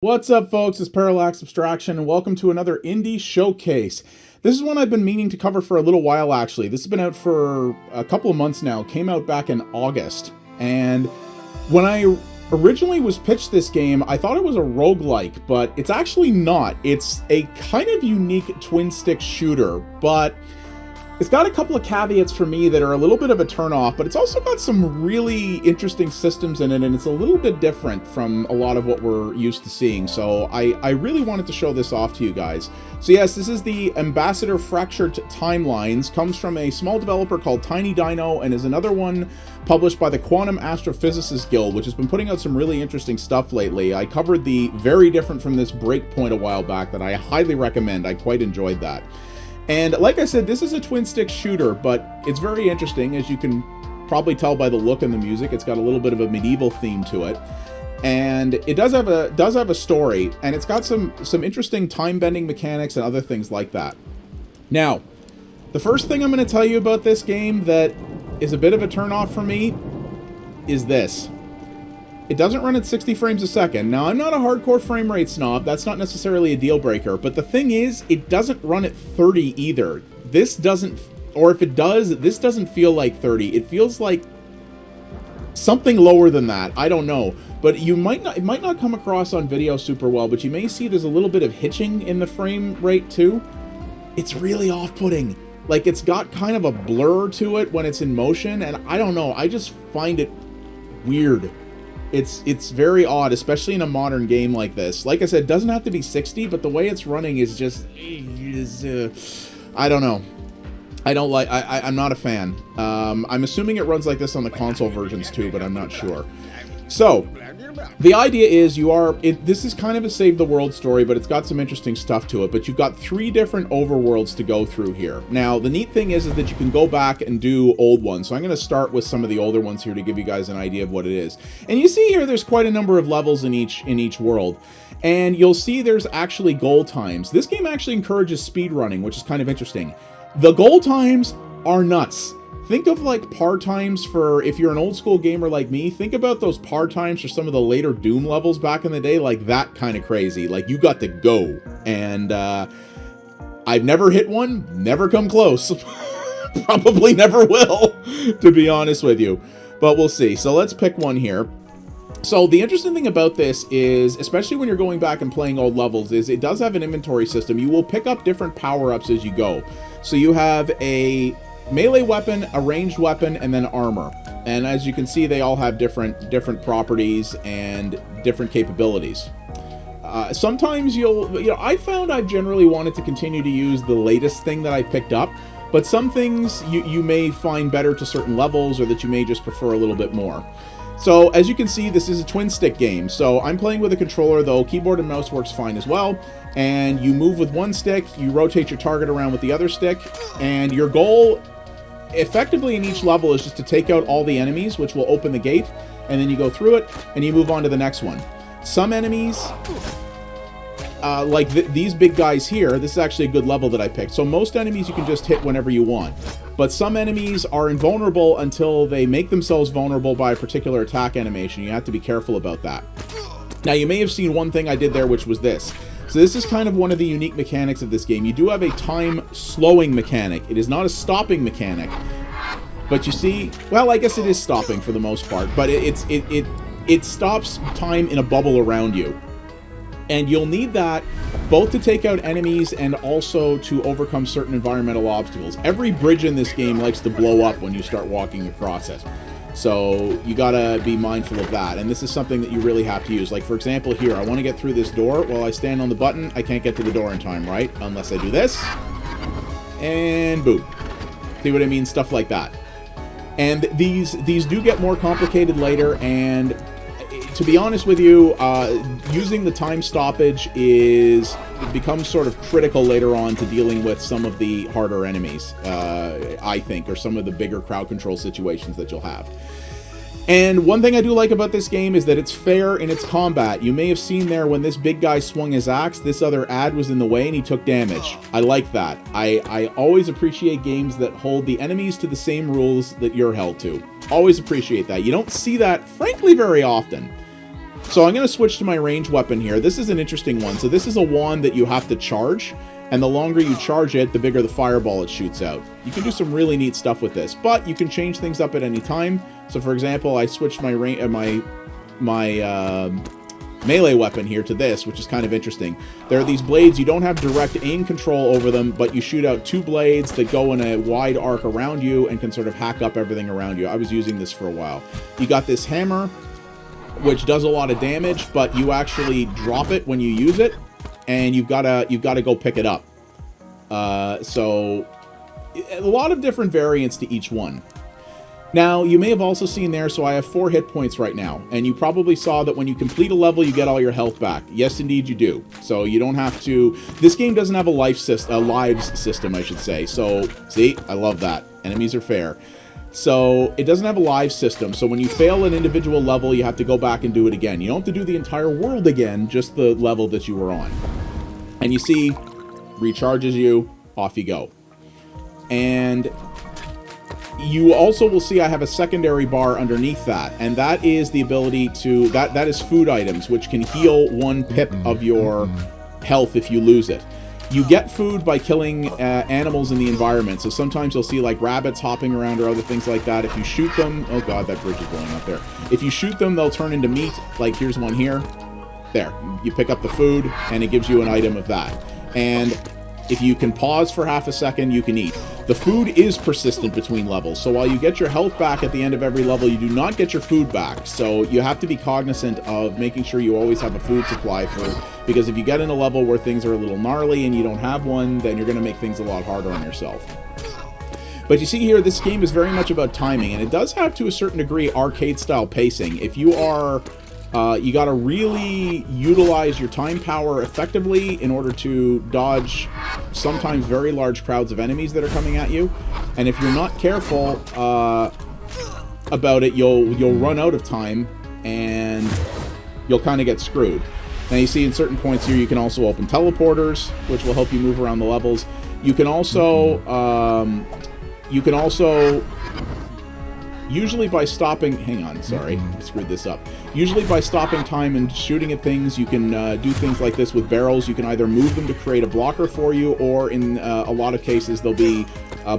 What's up, folks? It's Parallax Abstraction, and welcome to another Indie Showcase. This is one I've been meaning to cover for a little while, actually. This has been out for a couple of months now. It came out back in August. And when I originally was pitched this game, I thought it was a roguelike, but it's actually not. It's a kind of unique twin-stick shooter, but it's got a couple of caveats for me that are a little bit of a turnoff, but it's also got some really interesting systems in it, and it's a little bit different from a lot of what we're used to seeing. So I really wanted to show this off to you guys. So yes, this is the Ambassador Fractured Timelines. Comes from a small developer called Tiny Dino, and is another one published by the Quantum Astrophysicists Guild, which has been putting out some really interesting stuff lately. I covered the Very Different From This Breakpoint a while back that I highly recommend. I quite enjoyed that. And like I said, this is a twin-stick shooter, but it's very interesting, as you can probably tell by the look and the music. It's got a little bit of a medieval theme to it, and it does have a story, and it's got some interesting time-bending mechanics and other things like that. Now, the first thing I'm going to tell you about this game that is a bit of a turn-off for me is this. It doesn't run at 60 frames a second. Now, I'm not a hardcore frame rate snob. That's not necessarily a deal breaker. But the thing is, it doesn't run at 30 either. This doesn't, or if it does, this doesn't feel like 30. It feels like something lower than that. I don't know. But it might not come across on video super well, but you may see there's a little bit of hitching in the frame rate too. It's really off-putting. Like, it's got kind of a blur to it when it's in motion, and I don't know. I just find it weird. It's very odd, especially in a modern game like this. Like I said, it doesn't have to be 60, but the way it's running is just... I don't know. I'm not a fan. I'm assuming it runs like this on the console versions too, but I'm not sure. So, the idea is this is kind of a save the world story, but it's got some interesting stuff to it. But you've got 3 different overworlds to go through here. Now, the neat thing is that you can go back and do old ones. So I'm going to start with some of the older ones here to give you guys an idea of what it is. And you see here, there's quite a number of levels in each world. And you'll see there's actually goal times. This game actually encourages speed running, which is kind of interesting. The goal times are nuts. Think of like par times for, if you're an old school gamer like me, think about those par times for some of the later Doom levels back in the day, like that kind of crazy. Like, you got to go. And I've never hit one, never come close. Probably never will, to be honest with you. But we'll see. So let's pick one here. So the interesting thing about this is, especially when you're going back and playing old levels, is it does have an inventory system. You will pick up different power-ups as you go. So you have a melee weapon, a ranged weapon, and then armor. And as you can see, they all have different properties and different capabilities. Sometimes I found I've generally wanted to continue to use the latest thing that I picked up, but some things you may find better to certain levels, or that you may just prefer a little bit more. So, as you can see, this is a twin-stick game. So, I'm playing with a controller, though keyboard and mouse works fine as well. And you move with one stick, you rotate your target around with the other stick, and your goal, effectively in each level, is just to take out all the enemies, which will open the gate, and then you go through it, and you move on to the next one. Some enemies, like these big guys here, this is actually a good level that I picked. So most enemies you can just hit whenever you want. But some enemies are invulnerable until they make themselves vulnerable by a particular attack animation. You have to be careful about that. Now, you may have seen one thing I did there, which was this. So this is kind of one of the unique mechanics of this game. You do have a time slowing mechanic. It is not a stopping mechanic. But you see, well, I guess it is stopping for the most part, but it stops time in a bubble around you. And you'll need that both to take out enemies and also to overcome certain environmental obstacles. Every bridge in this game likes to blow up when you start walking across it. So you gotta be mindful of that. And this is something that you really have to use. Like, for example, here, I want to get through this door. While I stand on the button, I can't get to the door in time, right? Unless I do this. And boom. See what I mean? Stuff like that. And these do get more complicated later, and to be honest with you, using the time stoppage becomes sort of critical later on to dealing with some of the harder enemies, I think, or some of the bigger crowd control situations that you'll have. And one thing I do like about this game is that it's fair in its combat. You may have seen there when this big guy swung his axe, this other ad was in the way and he took damage. I like that. I always appreciate games that hold the enemies to the same rules that you're held to. Always appreciate that. You don't see that, frankly, very often. So I'm going to switch to my range weapon here. This is an interesting one. So this is a wand that you have to charge, and the longer you charge it, the bigger the fireball it shoots out. You can do some really neat stuff with this, but you can change things up at any time. So for example, I switched my melee weapon here to this, which is kind of interesting. There are these blades, you don't have direct aim control over them, but you shoot out 2 blades that go in a wide arc around you and can sort of hack up everything around you. I was using this for a while. You got this hammer, which does a lot of damage, but you actually drop it when you use it, and you've got to go pick it up. So a lot of different variants to each one. Now, you may have also seen there, so I have 4 hit points right now, and you probably saw that when you complete a level, you get all your health back. Yes, indeed, you do. So you don't have to... This game doesn't have a lives system, I should say. So, see? I love that. Enemies are fair. So, it doesn't have a live system, so when you fail an individual level, you have to go back and do it again. You don't have to do the entire world again, just the level that you were on. And you see, recharges you, off you go. And you also will see I have a secondary bar underneath that, and that is the ability to... That is food items, which can heal 1 pip of your health if you lose it. You get food by killing animals in the environment, so sometimes you'll see like rabbits hopping around or other things like that. If you shoot them... Oh god, that bridge is blowing up there. If you shoot them, they'll turn into meat. Like, here's one here. There. You pick up the food, and it gives you an item of that. And if you can pause for half a second, you can eat. The food is persistent between levels, so while you get your health back at the end of every level, you do not get your food back. So you have to be cognizant of making sure you always have a food supply because if you get in a level where things are a little gnarly and you don't have one, then you're going to make things a lot harder on yourself. But you see here, this game is very much about timing, and it does have, to a certain degree, arcade-style pacing. If you are... you got to really utilize your time power effectively in order to dodge sometimes very large crowds of enemies that are coming at you. And if you're not careful about it, you'll run out of time and you'll kind of get screwed. Now you see in certain points here you can also open teleporters, which will help you move around the levels. You can also usually by stopping... Hang on, sorry. I screwed this up. Usually by stopping time and shooting at things, you can do things like this with barrels. You can either move them to create a blocker for you, or in a lot of cases, there'll be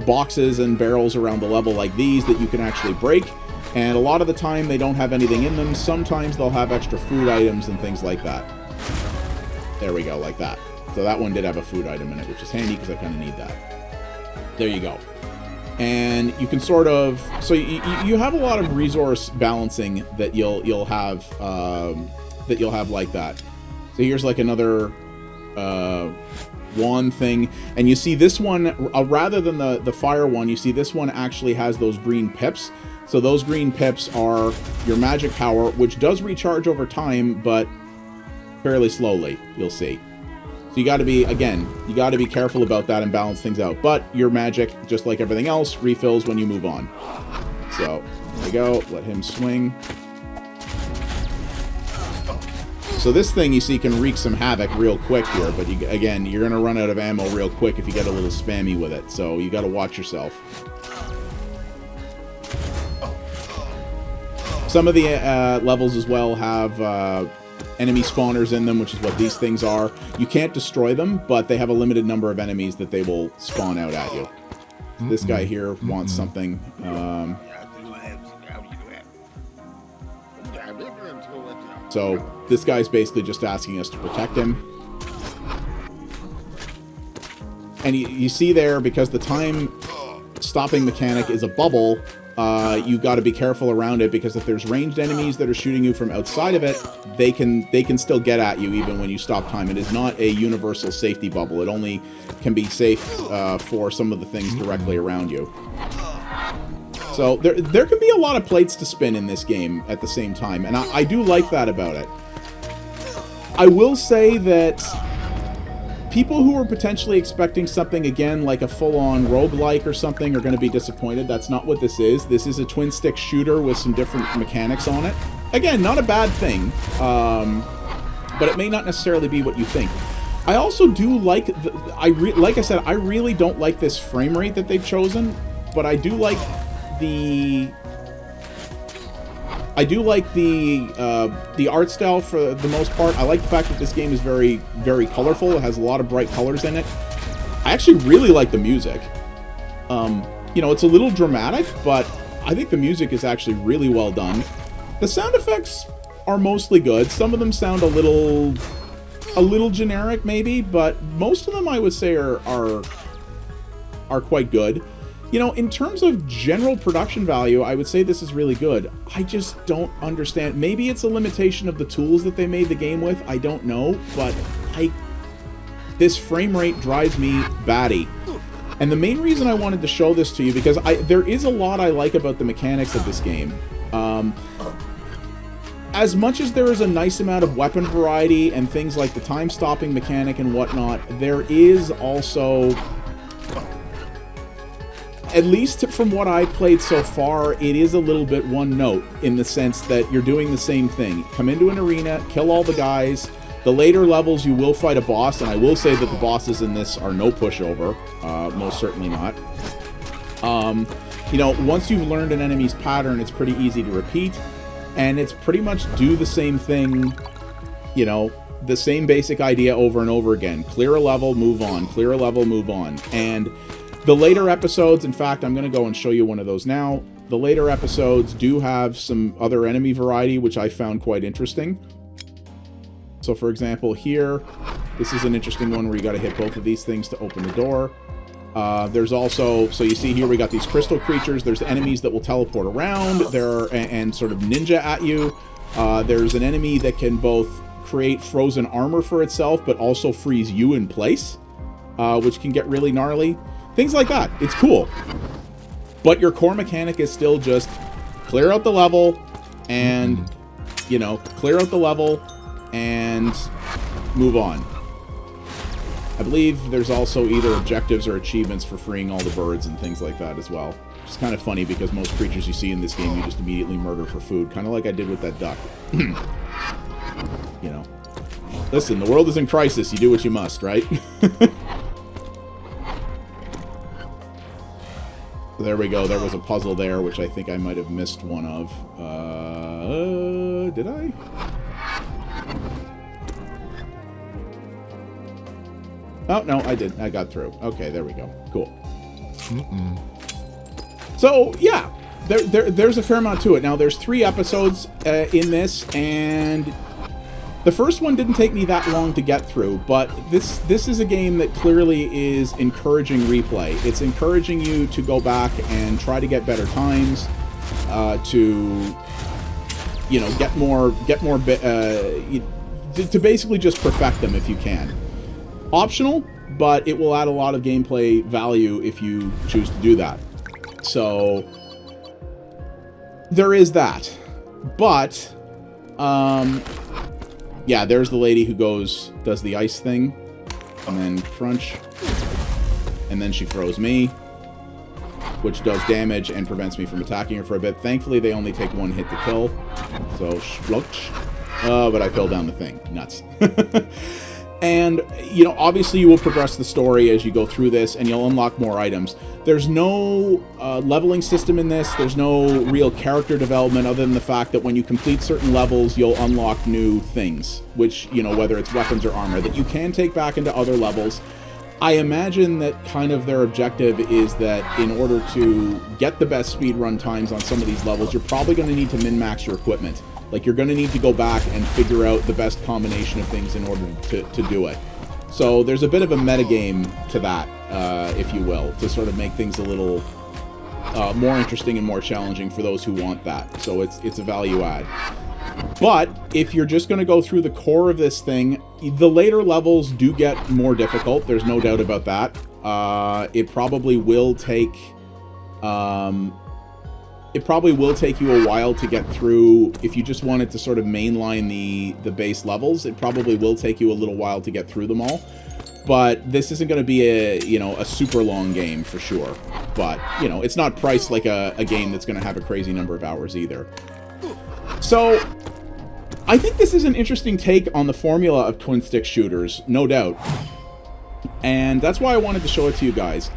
boxes and barrels around the level like these that you can actually break. And a lot of the time, they don't have anything in them. Sometimes they'll have extra food items and things like that. There we go, like that. So that one did have a food item in it, which is handy because I kind of need that. There you go. And you can sort of... So you have a lot of resource balancing that you'll have like that. So here's like another wand thing. And you see this one, rather than the fire one, you see this one actually has those green pips. So those green pips are your magic power, which does recharge over time, but fairly slowly, you'll see. So you got to be, again, you got to be careful about that and balance things out. But your magic, just like everything else, refills when you move on. So, there we go. Let him swing. So this thing, you see, can wreak some havoc real quick here. But, again, you're going to run out of ammo real quick if you get a little spammy with it. So you got to watch yourself. Some of the levels as well have... enemy spawners in them, which is what these things are. You can't destroy them, but they have a limited number of enemies that they will spawn out at you. So this guy here wants something. So this guy's basically just asking us to protect him. And you see there, because the time stopping mechanic is a bubble, you've got to be careful around it, because if there's ranged enemies that are shooting you from outside of it, they can still get at you even when you stop time. It is not a universal safety bubble. It only can be safe for some of the things directly around you. So there can be a lot of plates to spin in this game at the same time, and I do like that about it. I will say that people who are potentially expecting something, again, like a full-on roguelike or something, are going to be disappointed. That's not what this is. This is a twin-stick shooter with some different mechanics on it. Again, not a bad thing, but it may not necessarily be what you think. I also do like... like I said, I really don't like this frame rate that they've chosen, but I do like the I do like the art style for the most part. I like the fact that this game is very, very colorful. It has a lot of bright colors in it. I actually really like the music. You know, it's a little dramatic, but I think the music is actually really well done. The sound effects are mostly good. Some of them sound a little generic, maybe, but most of them I would say are quite good. You know, in terms of general production value, I would say this is really good. I just don't understand. Maybe it's a limitation of the tools that they made the game with. I don't know, but this frame rate drives me batty. And the main reason I wanted to show this to you, because there is a lot I like about the mechanics of this game. As much as there is a nice amount of weapon variety and things like the time-stopping mechanic and whatnot, there is also, at least from what I've played so far, it is a little bit one note in the sense that you're doing the same thing. Come into an arena, kill all the guys. The later levels you will fight a boss, and I will say that the bosses in this are no pushover. Most certainly not. You know, once you've learned an enemy's pattern, it's pretty easy to repeat. And it's pretty much do the same thing, you know, the same basic idea over and over again. Clear a level, move on. Clear a level, move on. And the later episodes, in fact, I'm going to go and show you one of those now. The later episodes do have some other enemy variety, which I found quite interesting. So, for example, here, this is an interesting one where you got to hit both of these things to open the door. There's also, so you see here we got these crystal creatures. There's enemies that will teleport around and sort of ninja at you. There's an enemy that can both create frozen armor for itself, but also freeze you in place, which can get really gnarly. Things like that. It's cool. But your core mechanic is still just clear out the level and, you know, clear out the level and move on. I believe there's also either objectives or achievements for freeing all the birds and things like that as well. It's kind of funny because most creatures you see in this game you just immediately murder for food, kind of like I did with that duck. You know. Listen, the world is in crisis. You do what you must, right? There we go. There was a puzzle there, which I think I might have missed one of. Did I? Oh, no, I did. I got through. Okay, there we go. Cool. So, yeah, there's a fair amount to it. Now, there's 3 episodes in this, and the first one didn't take me that long to get through, but this is a game that clearly is encouraging replay. It's encouraging you to go back and try to get better times, to, you know, to basically just perfect them if you can. Optional, but it will add a lot of gameplay value if you choose to do that. So there is that. But yeah, there's the lady who does the ice thing, and then crunch, and then she throws me, which does damage and prevents me from attacking her for a bit. Thankfully, they only take 1 hit to kill, so splotch. But I fell down the thing. Nuts. And, you know, obviously you will progress the story as you go through this, and you'll unlock more items. There's no leveling system in this. There's no real character development other than the fact that when you complete certain levels, you'll unlock new things, which, you know, whether it's weapons or armor, that you can take back into other levels. I imagine that kind of their objective is that in order to get the best speedrun times on some of these levels, you're probably going to need to min-max your equipment. Like, you're going to need to go back and figure out the best combination of things in order to do it. So there's a bit of a metagame to that, if you will, to sort of make things a little more interesting and more challenging for those who want that. So it's a value add. But if you're just going to go through the core of this thing, the later levels do get more difficult. There's no doubt about that. It probably will take... It probably will take you a while to get through. If you just wanted to sort of mainline the base levels, it probably will take you a little while to get through them all. But this isn't going to be a super long game for sure. But, you know, it's not priced like a game that's going to have a crazy number of hours either. So, I think this is an interesting take on the formula of twin-stick shooters, no doubt. And that's why I wanted to show it to you guys.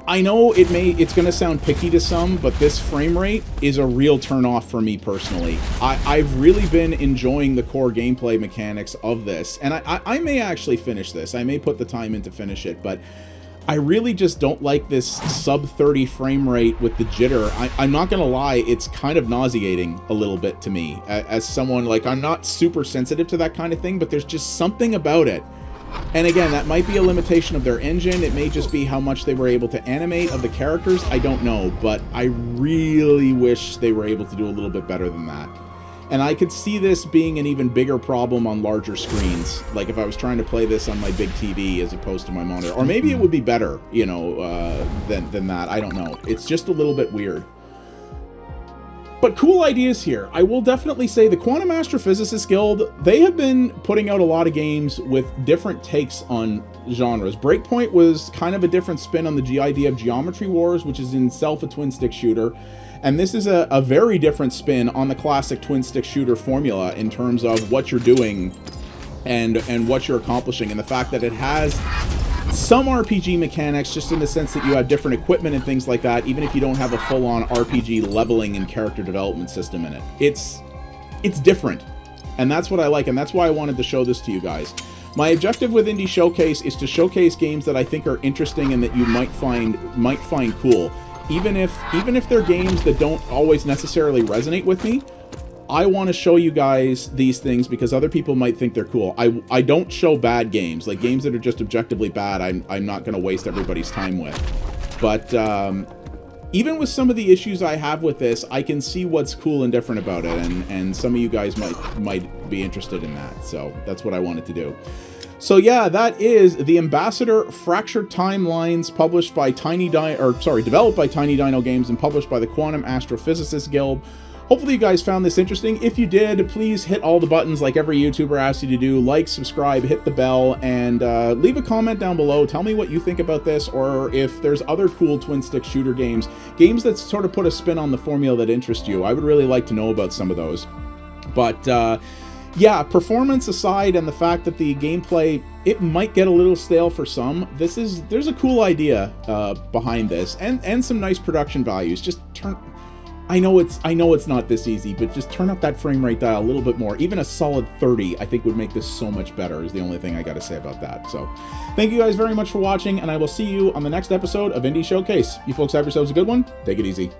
I know it's going to sound picky to some, but this frame rate is a real turnoff for me personally. I've really been enjoying the core gameplay mechanics of this, and I may actually finish this. I may put the time in to finish it, but I really just don't like this sub 30 frame rate with the jitter. I'm not going to lie, it's kind of nauseating a little bit to me. As someone, like, I'm not super sensitive to that kind of thing, but there's just something about it. And again, that might be a limitation of their engine. It may just be how much they were able to animate of the characters. I don't know, but I really wish they were able to do a little bit better than that. And I could see this being an even bigger problem on larger screens. Like if I was trying to play this on my big TV as opposed to my monitor. Or maybe it would be better, you know, than that. I don't know. It's just a little bit weird. But cool ideas here. I will definitely say the Quantum Astrophysicists Guild, they have been putting out a lot of games with different takes on genres. Breakpoint was kind of a different spin on the idea of Geometry Wars, which is in itself a twin-stick shooter. And this is a very different spin on the classic twin-stick shooter formula in terms of what you're doing and what you're accomplishing. And the fact that it has some RPG mechanics, just in the sense that you have different equipment and things like that, even if you don't have a full-on RPG leveling and character development system in it. It's different, and that's what I like, and that's why I wanted to show this to you guys. My objective with Indie Showcase is to showcase games that I think are interesting and that you might find cool. Even if they're games that don't always necessarily resonate with me, I want to show you guys these things because other people might think they're cool. I don't show bad games, like games that are just objectively bad. I'm not going to waste everybody's time with. But even with some of the issues I have with this, I can see what's cool and different about it, and some of you guys might be interested in that. So that's what I wanted to do. So yeah, that is the Ambassador Fractured Timelines, developed by Tiny Dino Games and published by the Quantum Astrophysicists Guild. Hopefully you guys found this interesting. If you did, please hit all the buttons like every YouTuber asks you to do. Like, subscribe, hit the bell, and leave a comment down below. Tell me what you think about this, or if there's other cool twin-stick shooter games that sort of put a spin on the formula that interest you. I would really like to know about some of those. But yeah, performance aside and the fact that the gameplay, it might get a little stale for some, there's a cool idea behind this, and some nice production values. Just I know it's not this easy, but just turn up that frame rate dial a little bit more. Even a solid 30, I think, would make this so much better, is the only thing I got to say about that. So, thank you guys very much for watching, and I will see you on the next episode of Indie Showcase. You folks have yourselves a good one. Take it easy.